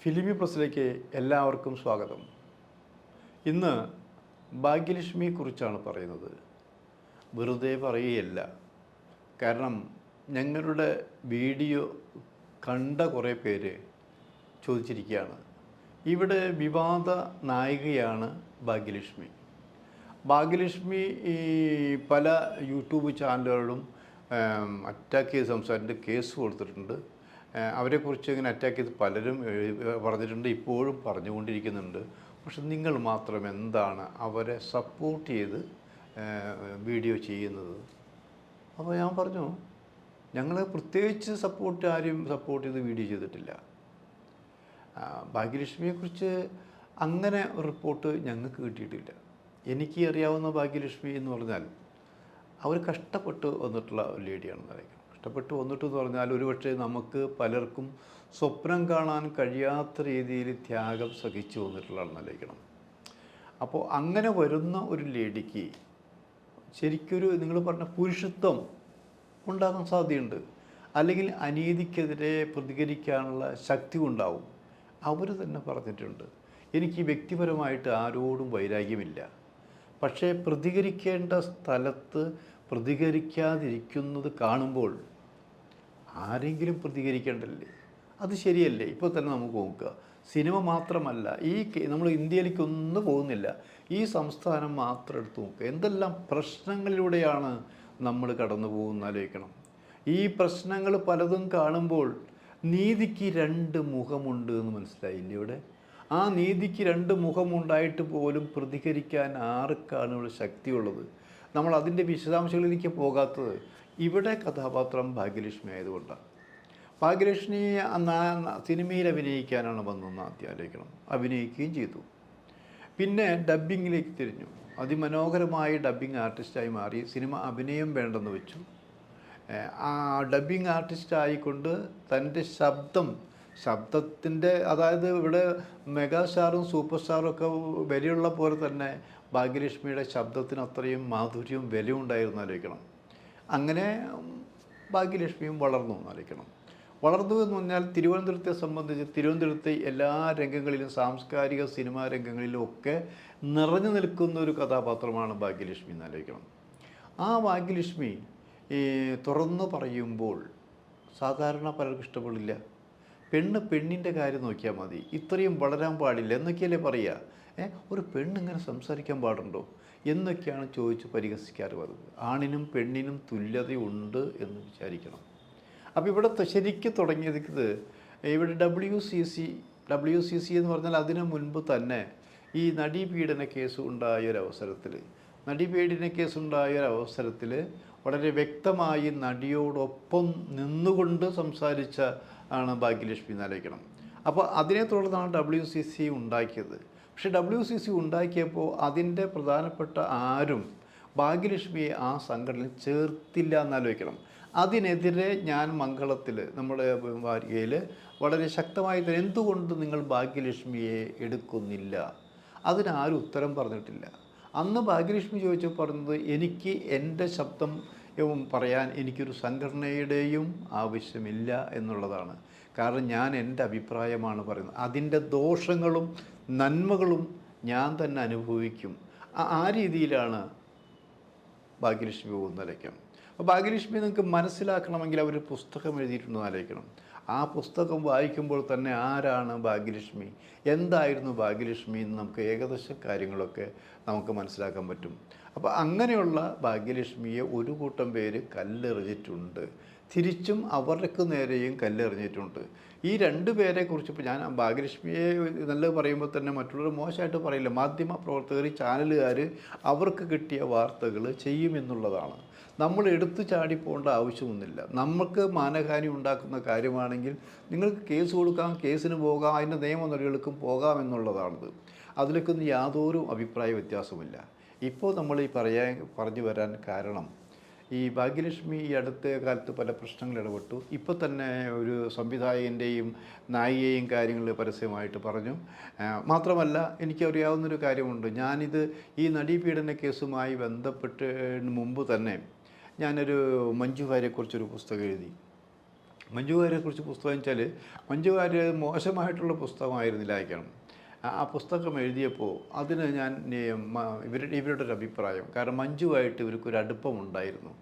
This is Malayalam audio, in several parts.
ഫിലിമി പ്ലസിലേക്ക് എല്ലാവർക്കും സ്വാഗതം. ഇന്ന് ഭാഗ്യലക്ഷ്മിയെക്കുറിച്ചാണ് പറയുന്നത്. വെറുതെ പറയുകയല്ല. കാരണം ഞങ്ങളുടെ വീഡിയോ കണ്ട കുറേ പേര് ചോദിച്ചിരിക്കുകയാണ്, ഇവിടെ വിവാദ നായികയാണ് ഭാഗ്യലക്ഷ്മി. ഭാഗ്യലക്ഷ്മി ഈ പല യൂട്യൂബ് ചാനലുകളിലും അറ്റാക്ക് ചെയ്ത് സംസാരിച്ചിട്ട് കേസ് കൊടുത്തിട്ടുണ്ട്. അവരെക്കുറിച്ച് ഇങ്ങനെ അറ്റാക്ക് ചെയ്ത് പലരും പറഞ്ഞിട്ടുണ്ട്, ഇപ്പോഴും പറഞ്ഞുകൊണ്ടിരിക്കുന്നുണ്ട്. പക്ഷെ നിങ്ങൾ മാത്രം എന്താണ് അവരെ സപ്പോർട്ട് ചെയ്ത് വീഡിയോ ചെയ്യുന്നത്? അപ്പോൾ ഞാൻ പറഞ്ഞു, ഞങ്ങൾ പ്രത്യേകിച്ച് ആരും സപ്പോർട്ട് ചെയ്ത് വീഡിയോ ചെയ്തിട്ടില്ല. ഭാഗ്യലക്ഷ്മിയെക്കുറിച്ച് അങ്ങനെ ഒരു റിപ്പോർട്ട് ഞങ്ങൾക്ക് കിട്ടിയിട്ടില്ല. എനിക്ക് അറിയാവുന്ന ഭാഗ്യലക്ഷ്മി എന്ന് പറഞ്ഞാൽ അവർ കഷ്ടപ്പെട്ട് വന്നിട്ടുള്ള ഒരു ലേഡിയാണെന്ന് അറിയിക്കണം. കഷ്ടപ്പെട്ട് വന്നിട്ടെന്ന് പറഞ്ഞാൽ ഒരുപക്ഷെ നമുക്ക് പലർക്കും സ്വപ്നം കാണാൻ കഴിയാത്ത രീതിയിൽ ത്യാഗം സഹിച്ചു വന്നിട്ടുള്ളതാണെന്നറിയിക്കണം. അപ്പോൾ അങ്ങനെ വരുന്ന ഒരു ലേഡിക്ക് ശരിക്കൊരു നിങ്ങൾ പറഞ്ഞ പുരുഷത്വം ഉണ്ടാകാൻ സാധ്യതയുണ്ട്, അല്ലെങ്കിൽ അനീതിക്കെതിരെ പ്രതികരിക്കാനുള്ള ശക്തി ഉണ്ടാവും. അവർ തന്നെ പറഞ്ഞിട്ടുണ്ട്, എനിക്ക് വ്യക്തിപരമായിട്ട് ആരോടും വൈരാഗ്യമില്ല, പക്ഷേ പ്രതികരിക്കേണ്ട സ്ഥലത്ത് പ്രതികരിക്കാതിരിക്കുന്നത് കാണുമ്പോൾ ആരെങ്കിലും പ്രതികരിക്കേണ്ടല്ലേ? അത് ശരിയല്ലേ? ഇപ്പോൾ തന്നെ നമുക്ക് നോക്കുക, സിനിമ മാത്രമല്ല, നമ്മൾ ഇന്ത്യയിലേക്കൊന്നും പോകുന്നില്ല, ഈ സംസ്ഥാനം മാത്രം എടുത്ത് നോക്കുക, എന്തെല്ലാം പ്രശ്നങ്ങളിലൂടെയാണ് നമ്മൾ കടന്നു പോകുന്ന ആലോചിക്കണം. ഈ പ്രശ്നങ്ങൾ പലതും കാണുമ്പോൾ നീതിക്ക് രണ്ട് മുഖമുണ്ട് എന്ന് മനസ്സിലായില്ലേ ഇവിടെ? ആ നീതിക്ക് രണ്ട് മുഖമുണ്ടായിട്ട് പോലും പ്രതികരിക്കാൻ ആർക്കാണ് ഇവിടെ ശക്തിയുള്ളത്? നമ്മൾ അതിൻ്റെ വിശദാംശങ്ങളിലേക്ക് പോകാത്തത് ഇവിടെ കഥാപാത്രം ഭാഗ്യലക്ഷ്മി ആയതുകൊണ്ടാണ്. ഭാഗ്യലക്ഷ്മി സിനിമയിൽ അഭിനയിക്കാനാണ് വന്നതെന്ന് ആദ്യം ആലോചിക്കണം. അഭിനയിക്കുകയും ചെയ്തു. പിന്നെ ഡബ്ബിങ്ങിലേക്ക് തിരിഞ്ഞു. അതിമനോഹരമായി ഡബ്ബിങ് ആർട്ടിസ്റ്റായി മാറി. സിനിമ അഭിനയം വേണ്ടെന്ന് വെച്ചു. ആ ഡബ്ബിങ് ആർട്ടിസ്റ്റായിക്കൊണ്ട് തൻ്റെ ശബ്ദത്തിൻ്റെ, അതായത് ഇവിടെ മെഗാസ്റ്റാറും സൂപ്പർ സ്റ്റാറും ഒക്കെ വിലയുള്ള പോലെ തന്നെ ഭാഗ്യലക്ഷ്മിയുടെ ശബ്ദത്തിന് അത്രയും മാധുര്യവും വിലയും ഉണ്ടായിരുന്നു ആലോചിക്കണം. അങ്ങനെ ഭാഗ്യലക്ഷ്മിയും വളർന്നു എന്നാലോചിക്കണം. വളർന്നു എന്ന് പറഞ്ഞാൽ തിരുവനന്തപുരത്തെ സംബന്ധിച്ച് തിരുവനന്തപുരത്തെ എല്ലാ രംഗങ്ങളിലും, സാംസ്കാരിക സിനിമാ രംഗങ്ങളിലും ഒക്കെ നിറഞ്ഞു നിൽക്കുന്ന ഒരു കഥാപാത്രമാണ് ഭാഗ്യലക്ഷ്മി എന്നാലോചിക്കണം. ആ ഭാഗ്യലക്ഷ്മി തുറന്നു പറയുമ്പോൾ സാധാരണ പലർക്കും ഇഷ്ടപ്പെടില്ല. പെണ്ണിൻ്റെ കാര്യം നോക്കിയാൽ മതി, ഇത്രയും വളരാൻ പാടില്ല എന്നൊക്കെയല്ലേ പറയുക. ഒരു പെണ്ണിങ്ങനെ സംസാരിക്കാൻ പാടുണ്ടോ എന്നൊക്കെയാണ് ചോദിച്ച് പരിഹസിക്കാറ് പതിവ്. ആണിനും പെണ്ണിനും തുല്യതയുണ്ട് എന്ന് വിചാരിക്കണം. അപ്പോൾ ഇവിടെ ശരിക്കും തുടങ്ങിയത് ഇവിടെ WCC എന്ന് പറഞ്ഞാൽ അതിനു മുൻപ് തന്നെ ഈ നടീപീഡന കേസ് ഉണ്ടായ ഒരവസരത്തിൽ വളരെ വ്യക്തമായി നടിയോടൊപ്പം നിന്നുകൊണ്ട് സംസാരിച്ച ആണ് ഭാഗ്യലക്ഷ്മി എന്നാലോചിക്കണം. അപ്പോൾ അതിനെ തുടർന്നാണ് WCC ഉണ്ടാക്കിയത്. പക്ഷേ WCC ഉണ്ടാക്കിയപ്പോൾ അതിൻ്റെ പ്രധാനപ്പെട്ട ആരും ഭാഗ്യലക്ഷ്മിയെ ആ സംഘടനയിൽ ചേർത്തില്ല എന്നാലോചിക്കണം. അതിനെതിരെ ഞാൻ മംഗളത്തിൽ, നമ്മുടെ വാരികയിൽ വളരെ ശക്തമായി തന്നെ, എന്തുകൊണ്ട് നിങ്ങൾ ഭാഗ്യലക്ഷ്മിയെ എടുക്കുന്നില്ല? അതിനാരും ഉത്തരം പറഞ്ഞിട്ടില്ല. അന്ന് ഭാഗ്യലക്ഷ്മി ചോദിച്ചപ്പോൾ പറഞ്ഞത്, എനിക്ക് എൻ്റെ ശബ്ദം പറയാൻ എനിക്കൊരു സംഘടനയുടെയും ആവശ്യമില്ല എന്നുള്ളതാണ്. കാരണം ഞാൻ എൻ്റെ അഭിപ്രായമാണ് പറയുന്നത്, അതിൻ്റെ ദോഷങ്ങളും നന്മകളും ഞാൻ തന്നെ അനുഭവിക്കും. ആ രീതിയിലാണ് ഭാഗ്യലക്ഷ്മി പോകുന്നതിലേക്കാണ്. അപ്പോൾ ഭാഗ്യലക്ഷ്മി നിങ്ങൾക്ക് മനസ്സിലാക്കണമെങ്കിൽ അവർ പുസ്തകം എഴുതിയിട്ടുണ്ടെന്ന് ആലോചിക്കണം. ആ പുസ്തകം വായിക്കുമ്പോൾ തന്നെ ആരാണ് ഭാഗ്യലക്ഷ്മി, എന്തായിരുന്നു ഭാഗ്യലക്ഷ്മി എന്ന് നമുക്ക് ഏകദേശ കാര്യങ്ങളൊക്കെ നമുക്ക് മനസ്സിലാക്കാൻ പറ്റും. അപ്പോൾ അങ്ങനെയുള്ള ഭാഗ്യലക്ഷ്മിയെ ഒരു കൂട്ടം പേര് കല്ലെറിഞ്ഞിട്ടുണ്ട്. തിരിച്ചും അവർക്ക് നേരെയും കല്ലെറിഞ്ഞിട്ടുണ്ട്. ഈ രണ്ട് പേരെക്കുറിച്ച് ഇപ്പോൾ ഞാൻ ഭാഗ്യലക്ഷ്മിയെ നല്ലത് പറയുമ്പോൾ തന്നെ മറ്റുള്ളവർ മോശമായിട്ട് പറയില്ല. മാധ്യമ പ്രവർത്തകർ, ചാനലുകാർ അവർക്ക് കിട്ടിയ വാർത്തകൾ ചെയ്യുമെന്നുള്ളതാണ്. നമ്മൾ എടുത്തു ചാടിപ്പോകേണ്ട ആവശ്യമൊന്നുമില്ല. നമുക്ക് മാനഹാനി ഉണ്ടാക്കുന്ന കാര്യമാണെങ്കിൽ നിങ്ങൾക്ക് കേസ് കൊടുക്കാം, കേസിന് പോകാം, അതിൻ്റെ നിയമ നടപടികൾക്കും പോകാമെന്നുള്ളതാണിത്. അതിലേക്കൊന്നും യാതൊരു അഭിപ്രായ വ്യത്യാസമില്ല. ഇപ്പോൾ നമ്മൾ ഈ പറഞ്ഞു വരാൻ കാരണം, ഈ ഭാഗ്യലക്ഷ്മി ഈ അടുത്ത കാലത്ത് പല പ്രശ്നങ്ങൾ ഇടപെട്ടു. ഇപ്പോൾ തന്നെ ഒരു സംവിധായകൻ്റെയും നായികയും കാര്യങ്ങൾ പരസ്യമായിട്ട് പറഞ്ഞു. മാത്രമല്ല എനിക്കറിയാവുന്നൊരു കാര്യമുണ്ട്, ഞാനിത് ഈ നടീപീഡന കേസുമായി ബന്ധപ്പെട്ട് മുമ്പ് തന്നെ ഞാനൊരു മഞ്ജു വാര്യരെക്കുറിച്ചൊരു പുസ്തകം എഴുതി. മഞ്ജു വാര്യരെക്കുറിച്ച് പുസ്തകം വെച്ചാൽ മഞ്ജു വാര്യർ മോശമായിട്ടുള്ള പുസ്തകമായിരുന്നില്ലായിരിക്കണം. ആ പുസ്തകം എഴുതിയപ്പോൾ അതിന് ഞാൻ ഇവരുടെ ഒരു അഭിപ്രായം, കാരണം മഞ്ജുവായിട്ട് ഇവർക്കൊരു അടുപ്പമുണ്ടായിരുന്നു,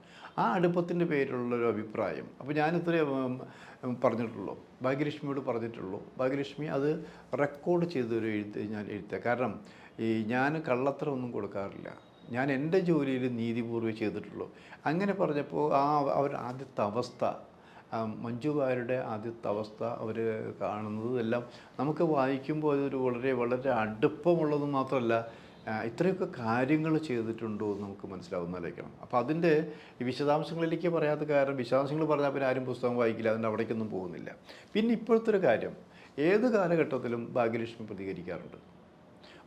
ആ അടുപ്പത്തിൻ്റെ പേരിലുള്ളൊരു അഭിപ്രായം. അപ്പോൾ ഞാനിത്രേ പറഞ്ഞിട്ടുള്ളൂ, ഭാഗ്യലക്ഷ്മിയോട് പറഞ്ഞിട്ടുള്ളൂ. ഭാഗ്യലക്ഷ്മി അത് റെക്കോർഡ് ചെയ്തൊരു ഞാൻ എഴുത്തുക. കാരണം ഞാൻ കള്ളത്തരമൊന്നും കൊടുക്കാറില്ല, ഞാൻ എൻ്റെ ജോലിയിൽ നീതിപൂർവ്വം ചെയ്തിട്ടുള്ളൂ. അങ്ങനെ പറഞ്ഞപ്പോൾ ആദ്യത്തെ അവസ്ഥ, മഞ്ജു വാര്യരുടെ ആദ്യത്തെ അവസ്ഥ അവർ കാണുന്നത് എല്ലാം നമുക്ക് വായിക്കുമ്പോൾ അതൊരു വളരെ വളരെ അടുപ്പമുള്ളത് മാത്രമല്ല, ഇത്രയൊക്കെ കാര്യങ്ങൾ ചെയ്തിട്ടുണ്ടോ എന്ന് നമുക്ക് മനസ്സിലാവുന്നതായിരിക്കണം. അപ്പോൾ അതിൻ്റെ ഈ വിശദാംശങ്ങളിലേക്ക് പറയാത്ത കാരണം, വിശദാംശങ്ങൾ പറഞ്ഞാൽ പിന്നെ ആരും പുസ്തകം വായിക്കില്ല, അതിൻ്റെ അവിടേക്കൊന്നും പോകുന്നില്ല. പിന്നെ ഇപ്പോഴത്തെ ഒരു കാര്യം, ഏത് കാലഘട്ടത്തിലും ഭാഗ്യലക്ഷ്മി പ്രതികരിക്കാറുണ്ട്.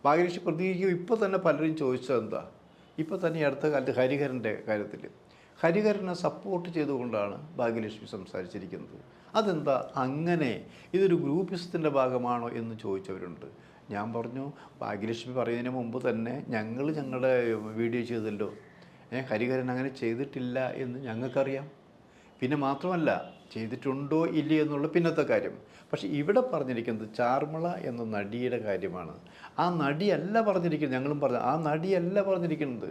ഭാഗ്യലക്ഷ്മി പ്രതികരിക്കും. ഇപ്പോൾ തന്നെ പലരും ചോദിച്ചത് എന്താ, ഇപ്പോൾ തന്നെ അടുത്ത കാലത്ത് ഹരിഹരൻ്റെ കാര്യത്തിൽ ഹരിഹരനെ സപ്പോർട്ട് ചെയ്തുകൊണ്ടാണ് ഭാഗ്യലക്ഷ്മി സംസാരിച്ചിരിക്കുന്നത്. അതെന്താ അങ്ങനെ, ഇതൊരു ഗ്രൂപ്പിസത്തിൻ്റെ ഭാഗമാണോ എന്ന് ചോദിച്ചവരുണ്ട്. ഞാൻ പറഞ്ഞു, ഭാഗ്യലക്ഷ്മി പറയുന്നതിന് മുമ്പ് തന്നെ ഞങ്ങളുടെ വീഡിയോ ചെയ്തല്ലോ, ഹരിഹരൻ അങ്ങനെ ചെയ്തിട്ടില്ല എന്ന് ഞങ്ങൾക്കറിയാം. പിന്നെ മാത്രമല്ല ചെയ്തിട്ടുണ്ടോ ഇല്ലേ എന്നുള്ള പിന്നത്തെ കാര്യം. പക്ഷേ ഇവിടെ പറഞ്ഞിരിക്കുന്നത് ചാർമിള എന്ന നടിയുടെ കാര്യമാണ്. ആ നടിയല്ല പറഞ്ഞിരിക്കുന്നത്, ഞങ്ങളും പറഞ്ഞു, ആ നടിയല്ല പറഞ്ഞിരിക്കുന്നത്.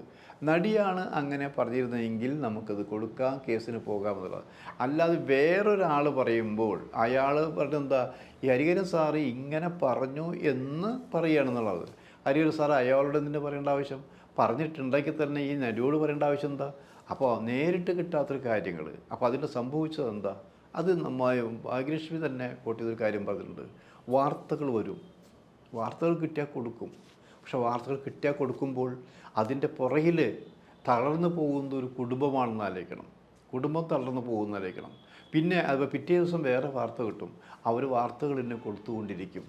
നടിയാണ് അങ്ങനെ പറഞ്ഞിരുന്നതെങ്കിൽ നമുക്കത് കൊടുക്കാം, കേസിന് പോകാമെന്നുള്ളത്. അല്ലാതെ വേറൊരാൾ പറയുമ്പോൾ അയാൾ പറഞ്ഞെന്താ, ഈ ഹരിഹരൻ സാറ് ഇങ്ങനെ പറഞ്ഞു എന്ന് പറയുകയാണെന്നുള്ളത്. ഹരിഹരൻ സാറ് അയാളോട് എന്തിനു പറയേണ്ട ആവശ്യം, പറഞ്ഞിട്ടുണ്ടെങ്കിൽ തന്നെ ഈ നടിയോട് പറയേണ്ട ആവശ്യം എന്താ? അപ്പോൾ നേരിട്ട് കിട്ടാത്തൊരു കാര്യങ്ങൾ. അപ്പോൾ അതിന് സംഭവിച്ചത് എന്താ, അത് ഭാഗ്യലക്ഷ്മി തന്നെ കോട്ട് ചെയ്തൊരു കാര്യം പറഞ്ഞിട്ടുണ്ട്. വാർത്തകൾ വരും, വാർത്തകൾ കിട്ടിയാൽ കൊടുക്കും. പക്ഷെ വാർത്തകൾ കിട്ടിയാൽ കൊടുക്കുമ്പോൾ അതിൻ്റെ പുറകിൽ തളർന്നു പോകുന്ന ഒരു കുടുംബമാണെന്ന് ആലോചിക്കണം. കുടുംബം തളർന്നു പോകുന്നതായിരിക്കണം. പിന്നെ അത് പിറ്റേ ദിവസം വേറെ വാർത്ത കിട്ടും, അവർ വാർത്തകൾ എന്നെ കൊടുത്തുകൊണ്ടിരിക്കും.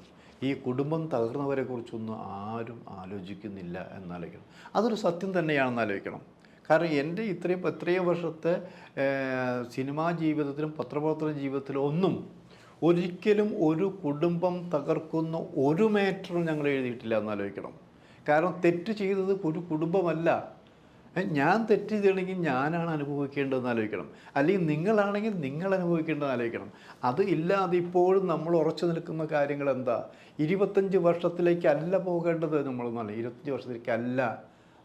ഈ കുടുംബം തകർന്നവരെക്കുറിച്ചൊന്നും ആരും ആലോചിക്കുന്നില്ല എന്നാലോചിക്കണം. അതൊരു സത്യം തന്നെയാണെന്ന് ആലോചിക്കണം. കാരണം എൻ്റെ എത്രയും വർഷത്തെ സിനിമാ ജീവിതത്തിലും പത്രപ്രവർത്തന ജീവിതത്തിലും ഒരിക്കലും ഒരു കുടുംബം തകർക്കുന്ന ഒരു മാറ്ററും ഞങ്ങൾ എഴുതിയിട്ടില്ല എന്നാലോചിക്കണം. കാരണം തെറ്റ് ചെയ്തത് ഒരു കുടുംബമല്ല. ഞാൻ തെറ്റ് ചെയ്തിട്ടുണ്ടെങ്കിൽ ഞാനാണ് അനുഭവിക്കേണ്ടതെന്ന് ആലോചിക്കണം, അല്ലെങ്കിൽ നിങ്ങളാണെങ്കിൽ നിങ്ങൾ അനുഭവിക്കേണ്ടതെന്ന് ആലോചിക്കണം. അത് ഇല്ലാതെ ഇപ്പോഴും നമ്മൾ ഉറച്ചു നിൽക്കുന്ന കാര്യങ്ങൾ എന്താ, 25 വർഷത്തിലേക്കല്ല പോകേണ്ടത് നമ്മളൊന്നല്ല, 25 വർഷത്തിലേക്കല്ല.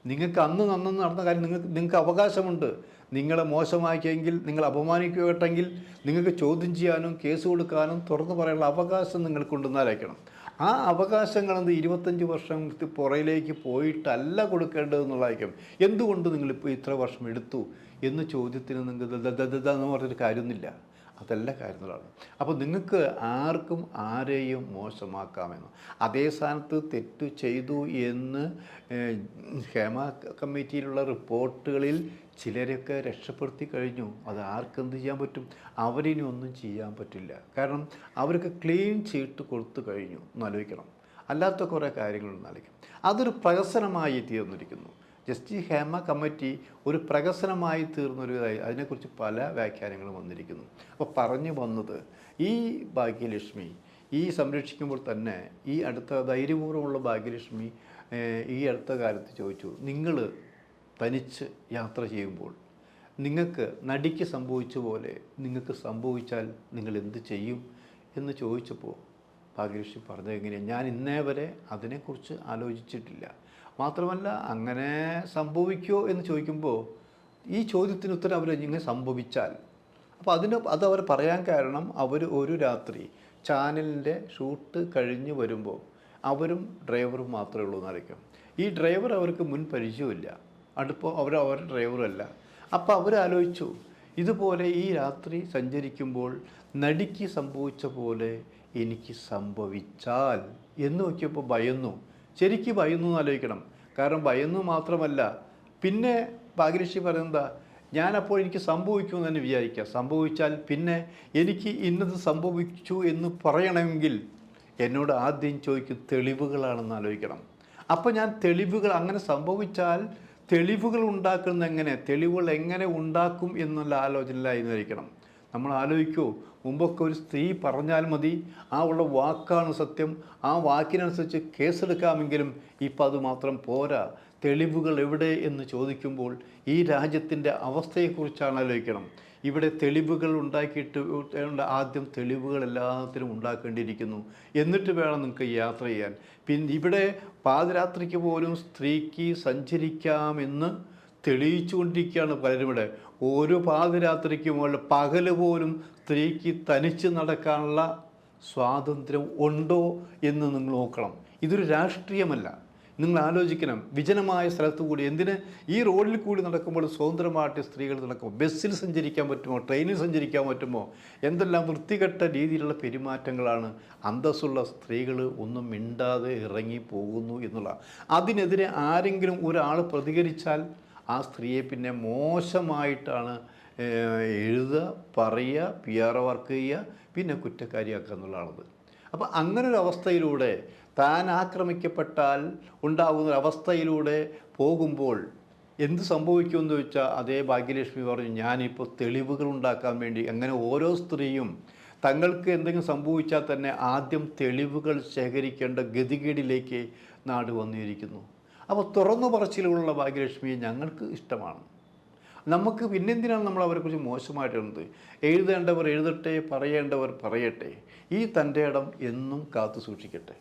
നിങ്ങൾക്ക് അന്ന് നടന്ന കാര്യം നിങ്ങൾക്ക് അവകാശമുണ്ട്. നിങ്ങളെ മോശമാക്കിയെങ്കിൽ, നിങ്ങൾ അപമാനിക്കുകട്ടെങ്കിൽ നിങ്ങൾക്ക് ചോദ്യം ചെയ്യാനും കേസ് കൊടുക്കാനും തുറന്നു പറയാനുള്ള അവകാശം നിങ്ങൾക്കുണ്ടെന്നാലായിരിക്കണം. ആ അവകാശങ്ങളെന്ത് 25 വർഷം പുറയിലേക്ക് പോയിട്ടല്ല കൊടുക്കേണ്ടതെന്നുള്ളതായിരിക്കും. എന്തുകൊണ്ട് നിങ്ങളിപ്പോൾ ഇത്ര വർഷം എടുത്തു എന്ന് ചോദ്യത്തിന് നിങ്ങൾക്ക് എന്ന് പറഞ്ഞൊരു കാര്യമൊന്നുമില്ല. അതല്ല കാര്യങ്ങളാണ്. അപ്പോൾ നിങ്ങൾക്ക് ആർക്കും ആരെയും മോശമാക്കാമെന്ന്, അതേ സ്ഥാനത്ത് തെറ്റ് ചെയ്തു എന്ന് ഹേമ കമ്മിറ്റിയിലുള്ള റിപ്പോർട്ടുകളിൽ ചിലരൊക്കെ രക്ഷപ്പെടുത്തി കഴിഞ്ഞു. അത് ആർക്കെന്ത് ചെയ്യാൻ പറ്റും, അവരിനി ഒന്നും ചെയ്യാൻ പറ്റില്ല. കാരണം അവർക്ക് ക്ലീൻ ചീട്ട് കൊടുത്തു കഴിഞ്ഞു എന്നാലോചിക്കണം. അല്ലാത്ത കുറേ കാര്യങ്ങളൊന്നും ആലോചിക്കും. അതൊരു പ്രഹസനമായി തീർന്നിരിക്കുന്നു. ജസ്റ്റിസ് ഹേമ കമ്മിറ്റി ഒരു പ്രഹസനമായി തീർന്നൊരുതായി, അതിനെക്കുറിച്ച് പല വ്യാഖ്യാനങ്ങളും വന്നിരിക്കുന്നു. അപ്പോൾ പറഞ്ഞു വന്നത്, ഈ ഭാഗ്യലക്ഷ്മി ഈ സംരക്ഷിക്കുമ്പോൾ തന്നെ ഈ അടുത്ത ധൈര്യപൂർവ്വമുള്ള ഭാഗ്യലക്ഷ്മി ഈ അടുത്ത കാലത്ത് ചോദിച്ചു, നിങ്ങൾ തനിച്ച് യാത്ര ചെയ്യുമ്പോൾ നിങ്ങൾക്ക് നടിക്ക് സംഭവിച്ച പോലെ നിങ്ങൾക്ക് സംഭവിച്ചാൽ നിങ്ങൾ എന്ത് ചെയ്യും എന്ന് ചോദിച്ചപ്പോൾ ഭാഗ്യലക്ഷ്മി പറഞ്ഞത് എങ്ങനെയാണ്, ഞാൻ ഇന്നേ വരെ അതിനെക്കുറിച്ച് ആലോചിച്ചിട്ടില്ല. മാത്രമല്ല അങ്ങനെ സംഭവിക്കുമോ എന്ന് ചോദിക്കുമ്പോൾ ഈ ചോദ്യത്തിന് ഉത്തരം അവർ ഇങ്ങനെ സംഭവിച്ചാൽ, അപ്പോൾ അതവർ പറയാൻ കാരണം, അവർ ഒരു രാത്രി ചാനലിൻ്റെ ഷൂട്ട് കഴിഞ്ഞ് വരുമ്പോൾ അവരും ഡ്രൈവറും മാത്രമേ ഉള്ളൂ എന്നായിരിക്കും. ഈ ഡ്രൈവർ അവർക്ക് മുൻ പരിചയമില്ല, അവരുടെ ഡ്രൈവറല്ല. അപ്പോൾ അവരാലോചിച്ചു, ഇതുപോലെ ഈ രാത്രി സഞ്ചരിക്കുമ്പോൾ നടിക്ക് സംഭവിച്ച പോലെ എനിക്ക് സംഭവിച്ചാൽ എന്ന് നോക്കിയപ്പോൾ ഭയന്നു. ശരിക്കും ഭയന്നു എന്നാലോചിക്കണം. കാരണം ഭയന്നു മാത്രമല്ല, പിന്നെ ഭാഗ്യലക്ഷ്മി പറയുന്നതാ, ഞാനപ്പോൾ എനിക്ക് സംഭവിക്കുമെന്ന് തന്നെ വിചാരിക്കുക. സംഭവിച്ചാൽ പിന്നെ എനിക്ക് ഇന്നത് സംഭവിച്ചു എന്ന് പറയണമെങ്കിൽ എന്നോട് ആദ്യം ചോദിക്കും തെളിവുകളാണെന്ന് ആലോചിക്കണം. അപ്പോൾ ഞാൻ തെളിവുകൾ, അങ്ങനെ സംഭവിച്ചാൽ തെളിവുകൾ ഉണ്ടാക്കുന്ന എങ്ങനെ, തെളിവുകൾ എങ്ങനെ ഉണ്ടാക്കും എന്നുള്ള ആലോചനയിലായിരിക്കണം. നമ്മൾ ആലോചിക്കൂ, മുമ്പൊക്കെ ഒരു സ്ത്രീ പറഞ്ഞാൽ മതി, ആ ഉള്ള വാക്കാണ് സത്യം, ആ വാക്കിനനുസരിച്ച് കേസെടുക്കാമെങ്കിലും ഇപ്പം അത് മാത്രം പോരാ. തെളിവുകൾ എവിടെ എന്ന് ചോദിക്കുമ്പോൾ ഈ രാജ്യത്തിൻ്റെ അവസ്ഥയെക്കുറിച്ചാണ് ആലോചിക്കണം. ഇവിടെ തെളിവുകൾ ഉണ്ടാക്കിയിട്ട് ആദ്യം തെളിവുകൾ എല്ലാത്തിനും ഉണ്ടാക്കേണ്ടിയിരിക്കുന്നു, എന്നിട്ട് വേണം നിങ്ങൾക്ക് യാത്ര ചെയ്യാൻ. പിന്നെ ഇവിടെ പാതിരാത്രിക്ക് പോലും സ്ത്രീക്ക് സഞ്ചരിക്കാമെന്ന് തെളിയിച്ചുകൊണ്ടിരിക്കുകയാണ് പലരും. ഇവിടെ ഓരോ പാതിരാത്രിക്കും പകൽ പോലും സ്ത്രീക്ക് തനിച്ച് നടക്കാനുള്ള സ്വാതന്ത്ര്യം ഉണ്ടോ എന്ന് നിങ്ങൾ നോക്കണം. ഇതൊരു രാഷ്ട്രീയമല്ല. നിങ്ങൾ ആലോചിക്കണം, വിജനമായ സ്ഥലത്ത് കൂടി എന്തിന് ഈ റോഡിൽ കൂടി നടക്കുമ്പോൾ സ്വതന്ത്രമായിട്ട് സ്ത്രീകൾ നടക്കുമ്പോൾ ബസ്സിൽ സഞ്ചരിക്കാൻ പറ്റുമോ, ട്രെയിനിൽ സഞ്ചരിക്കാൻ പറ്റുമോ? എന്തെല്ലാം വൃത്തികെട്ട രീതിയിലുള്ള പെരുമാറ്റങ്ങളാണ്. അന്തസ്സുള്ള സ്ത്രീകൾ ഒന്നും മിണ്ടാതെ ഇറങ്ങി പോകുന്നു എന്നുള്ള. അതിനെതിരെ ആരെങ്കിലും ഒരാൾ പ്രതികരിച്ചാൽ ആ സ്ത്രീയെ പിന്നെ മോശമായിട്ടാണ് എഴുതുക, പറയുക, PR വർക്ക് ചെയ്യുക, പിന്നെ കുറ്റക്കാരിയാക്കുക എന്നുള്ളതാണത്. അപ്പോൾ അങ്ങനൊരു അവസ്ഥയിലൂടെ താൻ ആക്രമിക്കപ്പെട്ടാൽ ഉണ്ടാകുന്നൊരവസ്ഥയിലൂടെ പോകുമ്പോൾ എന്ത് സംഭവിക്കുമെന്ന് ചോദിച്ചാൽ, അതേ ഭാഗ്യലക്ഷ്മി പറഞ്ഞു, ഞാനിപ്പോൾ തെളിവുകൾ ഉണ്ടാക്കാൻ വേണ്ടി. അങ്ങനെ ഓരോ സ്ത്രീയും തങ്ങൾക്ക് എന്തെങ്കിലും സംഭവിച്ചാൽ തന്നെ ആദ്യം തെളിവുകൾ ശേഖരിക്കേണ്ട ഗതികേടിലേക്ക് നാട് വന്നിരിക്കുന്നു. അപ്പോൾ തുറന്നു പറച്ചിലുള്ള ഭാഗ്യലക്ഷ്മിയെ ഞങ്ങൾക്ക് ഇഷ്ടമാണ്. നമുക്ക് പിന്നെന്തിനാണ് നമ്മൾ അവരെക്കുറിച്ച് മോശമായിട്ടുണ്ട്? എഴുതേണ്ടവർ എഴുതട്ടെ, പറയേണ്ടവർ പറയട്ടെ. ഈ തൻ്റെ ഇടം എന്നും കാത്തു സൂക്ഷിക്കട്ടെ.